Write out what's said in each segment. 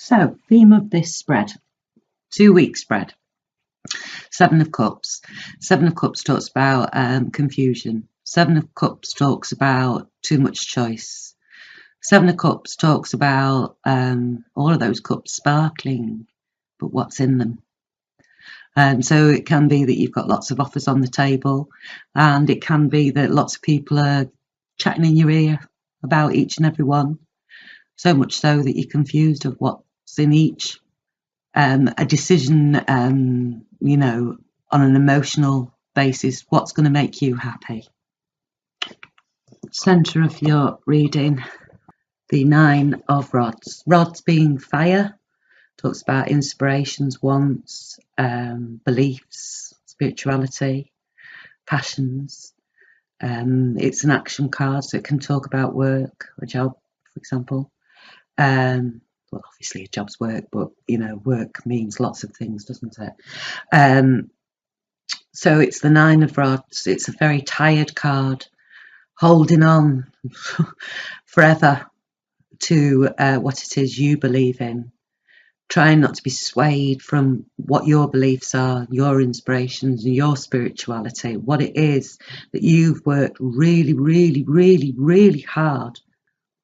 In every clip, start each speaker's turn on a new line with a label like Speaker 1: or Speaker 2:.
Speaker 1: So, theme of this spread, 2 week spread, Seven of Cups. Seven of Cups talks about confusion. Seven of Cups talks about too much choice. Seven of Cups talks about all of those cups sparkling, but what's in them? So it can be that you've got lots of offers on the table, and it can be that lots of people are chatting in your ear about each and every one, so much so that you're confused of what's in each. A decision, on an emotional basis, what's going to make you happy. Centre of your reading, the Nine of Rods. Rods being fire, talks about inspirations, wants, beliefs, spirituality, passions. It's an action card, so it can talk about work, a job, for example. Well, obviously a job's work, but work means lots of things, doesn't it? So it's the Nine of Rods. It's a very tired card, holding on forever to what it is you believe in, trying not to be swayed from what your beliefs are, your inspirations, and your spirituality, what it is that you've worked really, really, really, really hard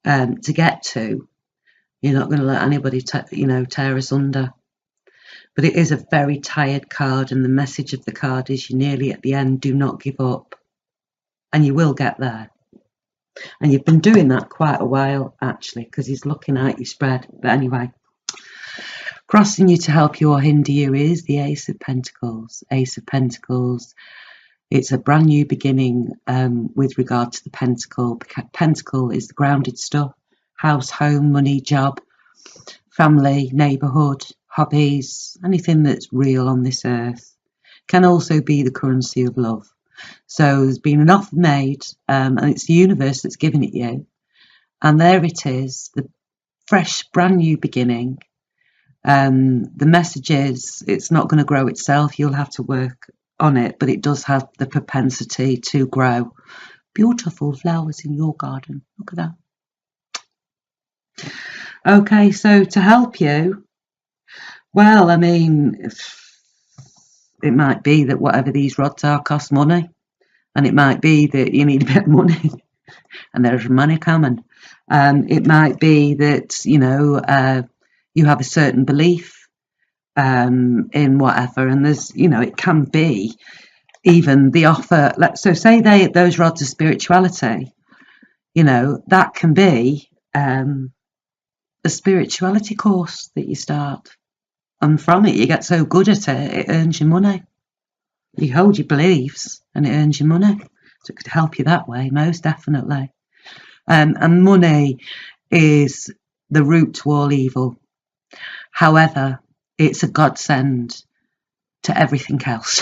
Speaker 1: to get to. You're not going to let anybody tear us under. But it is a very tired card, and the message of the card is you're nearly at the end. Do not give up, and you will get there. And you've been doing that quite a while, actually, because he's looking at your spread. But anyway, crossing you to help you or hinder you is the Ace of Pentacles. Ace of Pentacles, it's a brand new beginning with regard to the Pentacle. Pentacle is the grounded stuff: house, home, money, job, family, neighbourhood, hobbies, anything that's real on this earth. Can also be the currency of love. So there's been an offer made, and it's the universe that's giving it you. And there it is, the fresh, brand new beginning. The message is it's not going to grow itself. You'll have to work on it, but it does have the propensity to grow. Beautiful flowers in your garden. Look at that. Okay, so to help you, well, I mean, it might be that whatever these rods are cost money, and it might be that you need a bit of money, and there's money coming. It might be that, you have a certain belief in whatever, and there's, it can be even the offer. So say those rods of spirituality, that can be a spirituality course that you start, and from it you get so good at it, it earns you money. You hold your beliefs and it earns you money, so it could help you that way, most definitely. And money is the root to all evil. However, it's a godsend to everything else.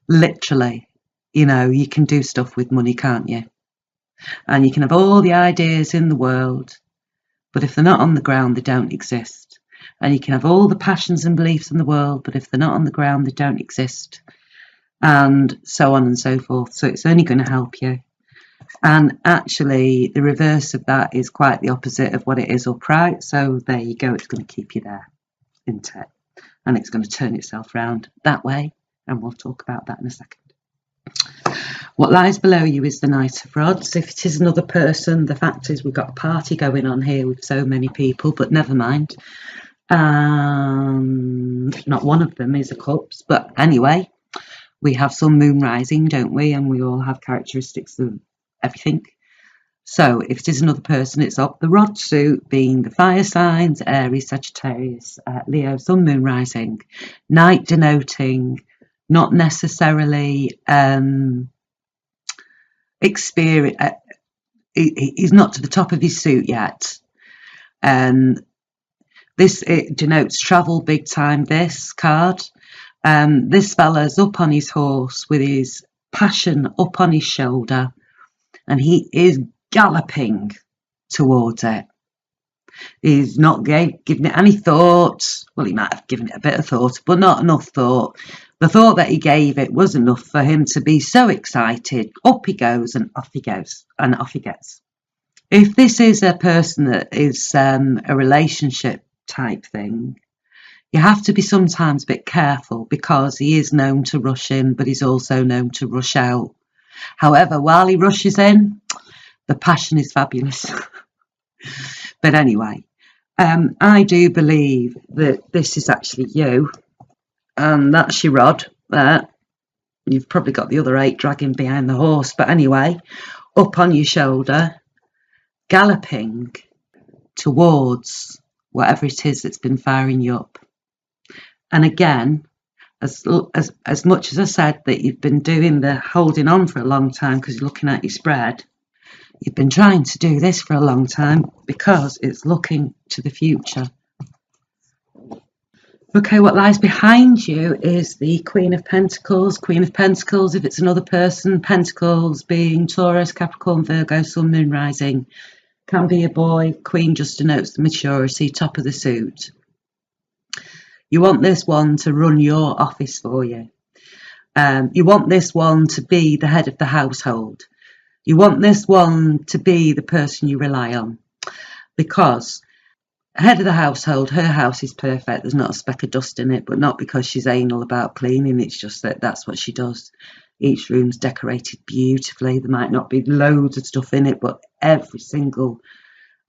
Speaker 1: Literally, you can do stuff with money, can't you? And you can have all the ideas in the world, but if they're not on the ground, they don't exist. And you can have all the passions and beliefs in the world, but if they're not on the ground, they don't exist. And so on and so forth. So it's only going to help you. And actually, the reverse of that is quite the opposite of what it is upright. So there you go. It's going to keep you there, isn't it? And it's going to turn itself around that way. And we'll talk about that in a second. What lies below you is the Knight of Rods. If it is another person, the fact is we've got a party going on here with so many people, but never mind. Not one of them is a Cups, but anyway, we have some moon rising, don't we? And we all have characteristics of everything. So if it is another person, it's up the rod suit, being the fire signs: Aries, Sagittarius, Leo, sun, moon rising. Knight denoting not necessarily experience. He's not to the top of his suit yet. It denotes travel big time, this card. This fella's up on his horse with his passion up on his shoulder, and he is galloping towards it. He's not giving it any thought. Well, he might have given it a bit of thought, but not enough thought. The thought that he gave it was enough for him to be so excited. Up he goes, and off he goes, and off he gets. If this is a person that is a relationship type thing, you have to be sometimes a bit careful because he is known to rush in, but he's also known to rush out. However, while he rushes in, the passion is fabulous. But anyway, I do believe that this is actually you, and that's your rod there. You've probably got the other 8 dragging behind the horse, but anyway, up on your shoulder, galloping towards whatever it is that's been firing you up. And again, as much as I said that you've been doing the holding on for a long time because you're looking at your spread, you've been trying to do this for a long time because it's looking to the future. Okay, what lies behind you is the Queen of Pentacles. Queen of Pentacles, if it's another person, Pentacles being Taurus, Capricorn, Virgo, Sun, Moon, Rising. Can be a boy. Queen just denotes the maturity, top of the suit. You want this one to run your office for you. You want this one to be the head of the household. You want this one to be the person you rely on. Because head of the household, her house is perfect. There's not a speck of dust in it, but not because she's anal about cleaning. It's just that that's what she does. Each room's decorated beautifully. There might not be loads of stuff in it, but every single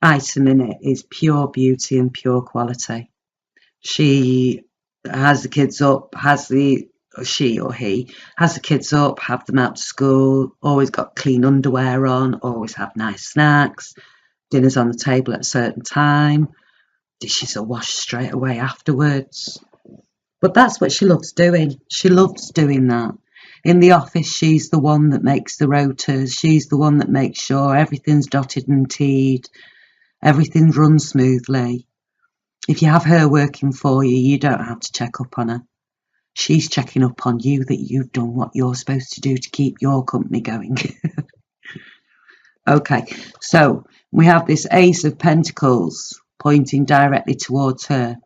Speaker 1: item in it is pure beauty and pure quality. She has the kids up, she or he has the kids up, have them out to school, always got clean underwear on, always have nice snacks, dinner's on the table at a certain time, dishes are washed straight away afterwards. But that's what she loves doing. She loves doing that. In the office, she's the one that makes the rotas. She's the one that makes sure everything's dotted and T'd, everything runs smoothly. If you have her working for you, you don't have to check up on her. She's checking up on you that you've done what you're supposed to do to keep your company going. Okay, so we have this Ace of Pentacles pointing directly towards her.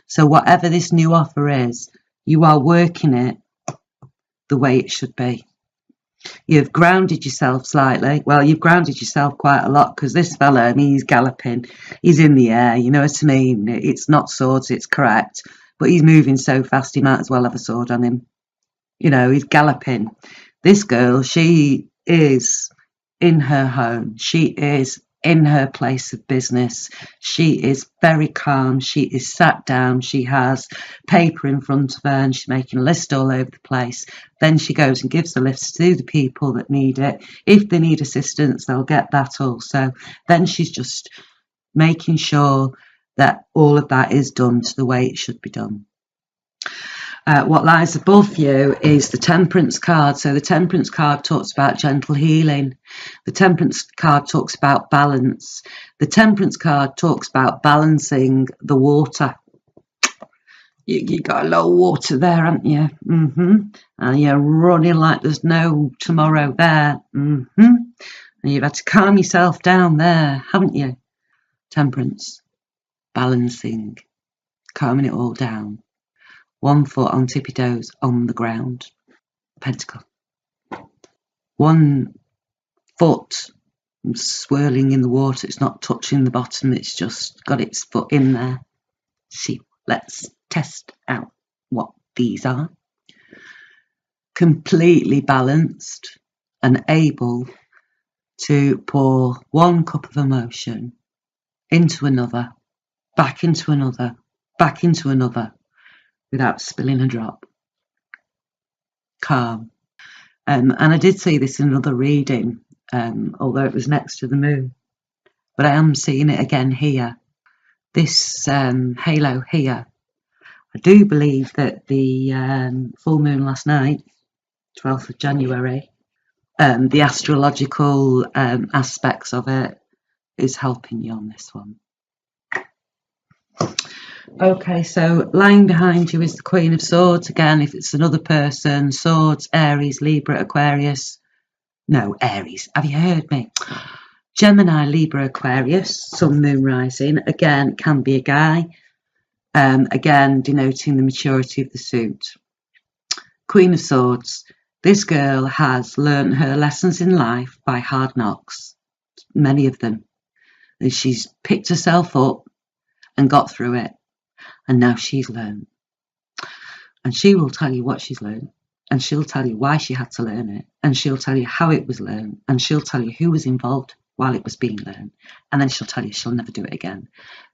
Speaker 1: So whatever this new offer is, you are working it the way it should be. You've grounded yourself slightly. Well, you've grounded yourself quite a lot because this fella, I mean, he's galloping. He's in the air, you know what I mean? It's not swords, it's correct. But he's moving so fast, he might as well have a sword on him. You know, he's galloping. This girl, she is in her home. She is in her place of business. She is very calm. She is sat down. She has paper in front of her and she's making a list all over the place. Then she goes and gives the list to the people that need it. If they need assistance, they'll get that also. Then she's just making sure that all of that is done to the way it should be done. What lies above you is the Temperance card. So the Temperance card talks about gentle healing. The Temperance card talks about balance. The Temperance card talks about balancing the water. You got a lot of water there, haven't you? And you're running like there's no tomorrow there. And you've had to calm yourself down there, haven't you? Temperance, balancing, calming it all down. 1 foot on tippy toes on the ground. Pentacle. 1 foot swirling in the water. It's not touching the bottom. It's just got its foot in there. See, let's test out what these are. Completely balanced and able to pour 1 cup of emotion into another, back into another, back into another, without spilling a drop. Calm. And I did see this in another reading, although it was next to the moon. But I am seeing it again here. This halo here. I do believe that the full moon last night, 12th of January, the astrological aspects of it is helping you on this one. Okay, so lying behind you is the Queen of Swords. Again, if it's another person, Swords, Aries, Libra, Aquarius. No, Aries. Have you heard me? Gemini, Libra, Aquarius, Sun, Moon, Rising. Again, can be a guy. Again, denoting the maturity of the suit. Queen of Swords. This girl has learned her lessons in life by hard knocks. Many of them. And she's picked herself up and got through it. And now she's learned. And she will tell you what she's learned. And she'll tell you why she had to learn it. And she'll tell you how it was learned. And she'll tell you who was involved while it was being learned. And then she'll tell you she'll never do it again.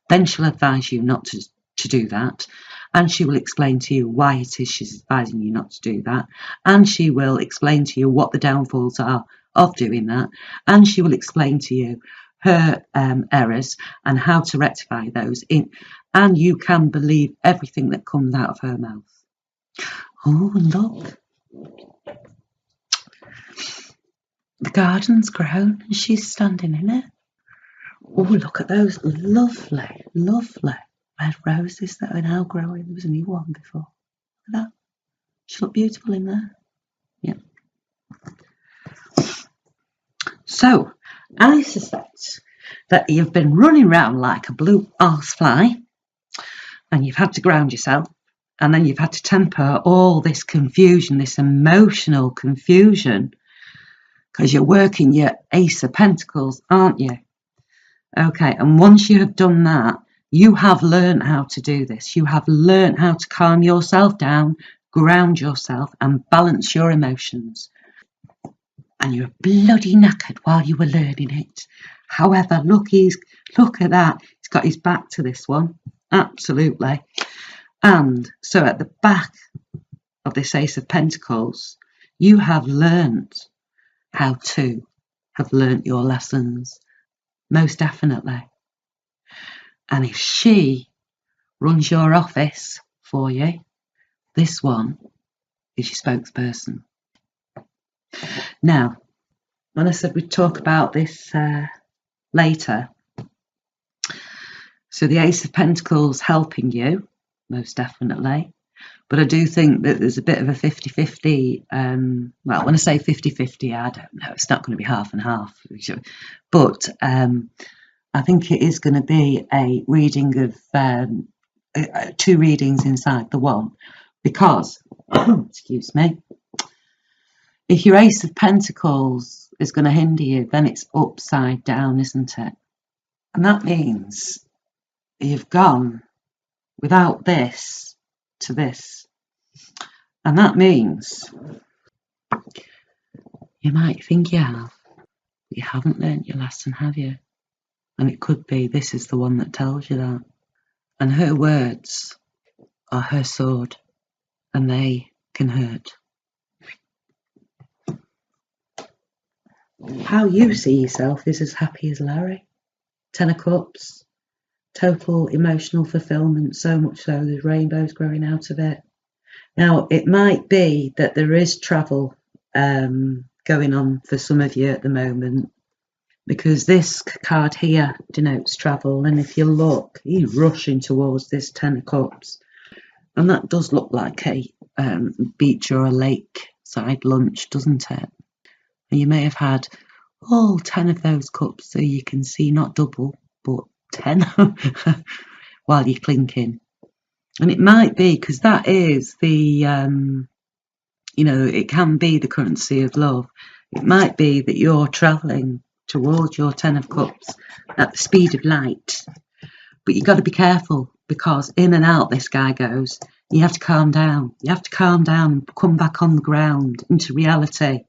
Speaker 1: Then she'll advise you not to do that. And she will explain to you why it is she's advising you not to do that. And she will explain to you what the downfalls are of doing that. And she will explain to you her errors and how to rectify those. And you can believe everything that comes out of her mouth. Oh, look. The garden's grown and she's standing in it. Oh, look at those lovely, lovely red roses that are now growing. There was a new one before. Look at that. She looked beautiful in there. Yeah. So, I suspect that you've been running around like a blue horsefly and you've had to ground yourself, and then you've had to temper all this confusion, this emotional confusion, because you're working your Ace of Pentacles, aren't you? Okay, and once you have done that, you have learned how to do this. You have learned how to calm yourself down, ground yourself, and balance your emotions. And you're bloody knackered while you were learning it. However, look at that. He's got his back to this one. Absolutely. And so at the back of this Ace of Pentacles, you have learned how to have learnt your lessons. Most definitely. And if she runs your office for you, this one is your spokesperson. Now, when I said we'd talk about this later, so the Ace of Pentacles helping you, most definitely. But I do think that there's a bit of a 50-50, well, when I say 50-50, I don't know, it's not going to be half and half. But I think it is going to be a reading of two readings inside the one. Because, excuse me, if your Ace of Pentacles is going to hinder you, then it's upside down, isn't it? And that means you've gone without this to this. And that means you might think you have, but you haven't learnt your lesson, have you? And it could be this is the one that tells you that. And her words are her sword, and they can hurt. How you see yourself is as happy as Larry. 10 of Cups, total emotional fulfillment, so much so there's rainbows growing out of it. Now, it might be that there is travel going on for some of you at the moment, because this card here denotes travel. And if you look, he's rushing towards this 10 of Cups. And that does look like a beach or a lakeside lunch, doesn't it? And you may have had all 10 of those cups, so you can see not double, but 10 while you're clinking. And it might be because that is the, it can be the currency of love. It might be that you're travelling towards your 10 of Cups at the speed of light. But you've got to be careful, because in and out this guy goes. You have to calm down. You have to calm down and come back on the ground into reality.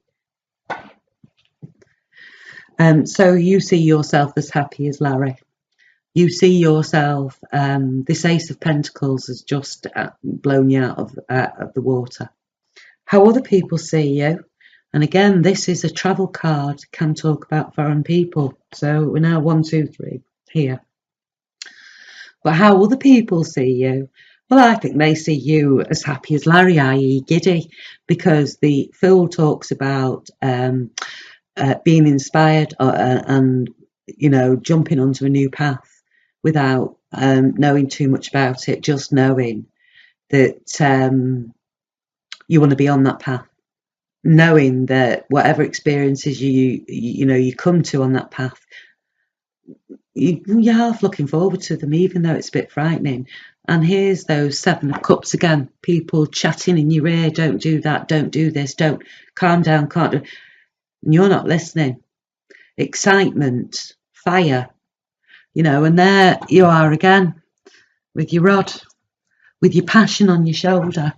Speaker 1: So you see yourself as happy as Larry. You see yourself, this Ace of Pentacles has just blown you out of the water. How other people see you, and again, this is a travel card, can talk about foreign people. So we're now 1, 2, 3 here. But how other people see you, well, I think they see you as happy as Larry, i.e. giddy, because the Fool talks about being inspired and, jumping onto a new path without knowing too much about it, just knowing that you want to be on that path, knowing that whatever experiences you come to on that path, you're half looking forward to them, even though it's a bit frightening. And here's those 7 of Cups again, people chatting in your ear, don't do that, don't do this, don't, calm down, can't do. And you're not listening. Excitement, fire, and there you are again with your rod, with your passion on your shoulder,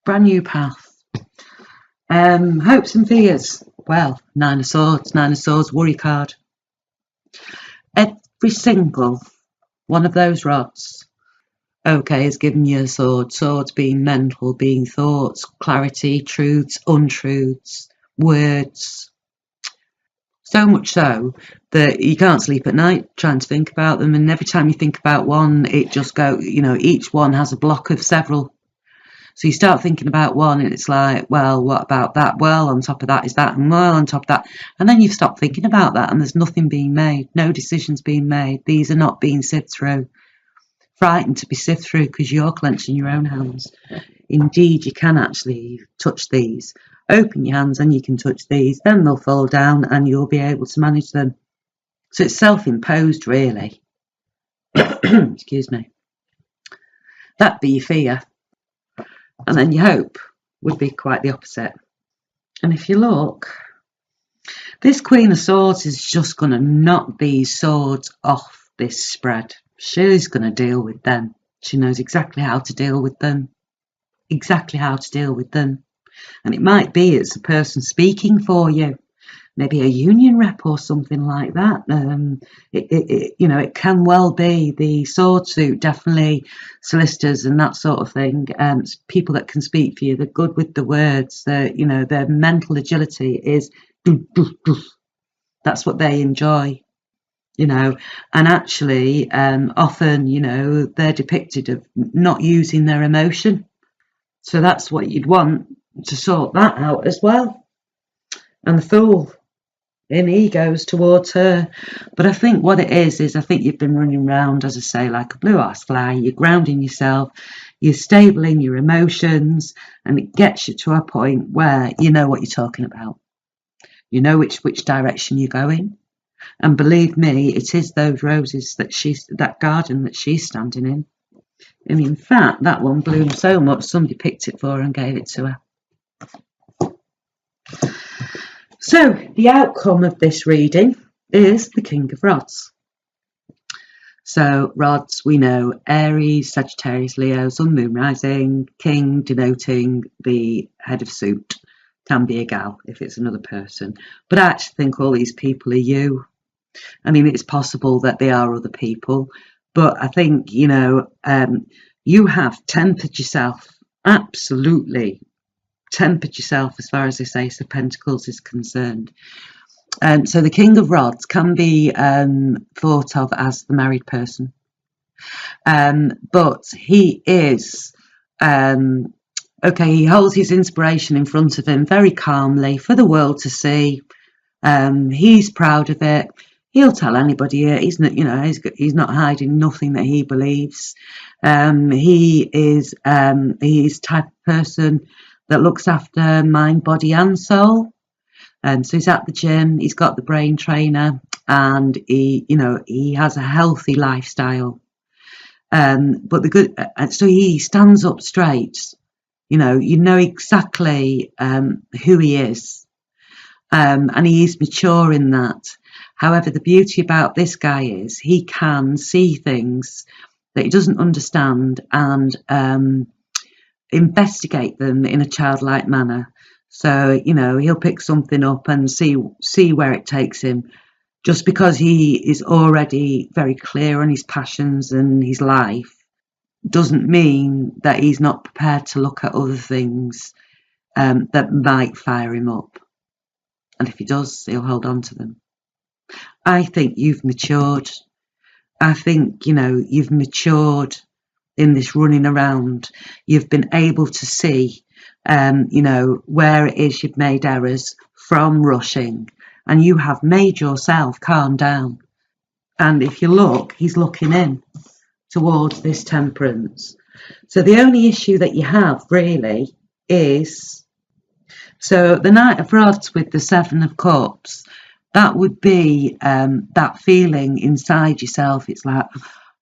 Speaker 1: brand new path. Hopes and fears. Well, Nine of Swords, worry card. Every single one of those rods, okay, is giving you a sword. Swords being mental, being thoughts, clarity, truths, untruths, words. So much so that you can't sleep at night trying to think about them. And every time you think about one, it just each one has a block of several. So you start thinking about one and it's like, well, what about that? Well, on top of that is that, and well, on top of that. And then you've stopped thinking about that and there's nothing being made, no decisions being made. These are not being sifted through. Frightened to be sifted through because you're clenching your own hands. Indeed, you can actually touch these. Open your hands and you can touch these. Then they'll fall down and you'll be able to manage them. So it's self-imposed, really. Excuse me. That'd be your fear. And then your hope would be quite the opposite. And if you look, this Queen of Swords is just going to knock these swords off this spread. She's going to deal with them. She knows exactly how to deal with them. Exactly how to deal with them. And it might be it's a person speaking for you. Maybe a union rep or something like that. It can well be the sword suit, definitely solicitors and that sort of thing. People that can speak for you, they're good with the words. Their mental agility is doof, doof, doof. That's what they enjoy. And actually, often, they're depicted of not using their emotion. So that's what you'd want to sort that out as well. And the Fool. And he goes towards her. But I think what it is I think you've been running around, as I say, like a blue ass fly. You're grounding yourself, you're stable in your emotions, and it gets you to a point where you know what you're talking about. You know which direction you're going. And believe me, it is those roses that garden that she's standing in. And in fact, that one bloomed so much, somebody picked it for her and gave it to her. So the outcome of this reading is the King of Rods. So rods, we know Aries, Sagittarius, Leo, Sun, Moon, Rising, King denoting the head of suit. Can be a gal if it's another person. But I actually think all these people are you. I mean, it's possible that they are other people. But I think, you have tempered yourself, absolutely tempered yourself as far as this Ace of Pentacles is concerned. So the King of Rods can be thought of as the married person. But he is, he holds his inspiration in front of him very calmly for the world to see. He's proud of it. He'll tell anybody it. He's not, he's not hiding nothing that he believes. He is he's the type of person that looks after mind, body, and soul. So he's at the gym. He's got the brain trainer, and he has a healthy lifestyle. But so he stands up straight. You know exactly who he is, and he is mature in that. However, the beauty about this guy is he can see things that he doesn't understand and investigate them in a childlike manner. So, he'll pick something up and see where it takes him. Just because he is already very clear on his passions and his life doesn't mean that he's not prepared to look at other things that might fire him up. And if he does, he'll hold on to them. I think you've matured. I think, you've matured in this running around. You've been able to see, where it is you've made errors from rushing, and you have made yourself calm down. And if you look, he's looking in towards this Temperance. So the only issue that you have really is, so the Knight of Rods with the Seven of Cups, that would be that feeling inside yourself. It's like,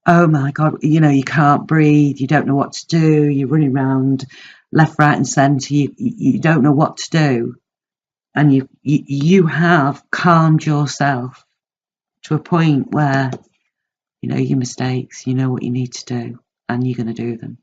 Speaker 1: oh my God, you can't breathe, you don't know what to do, you're running around left, right and centre, you don't know what to do. And you have calmed yourself to a point where You know your mistakes, you know what you need to do, and you're going to do them.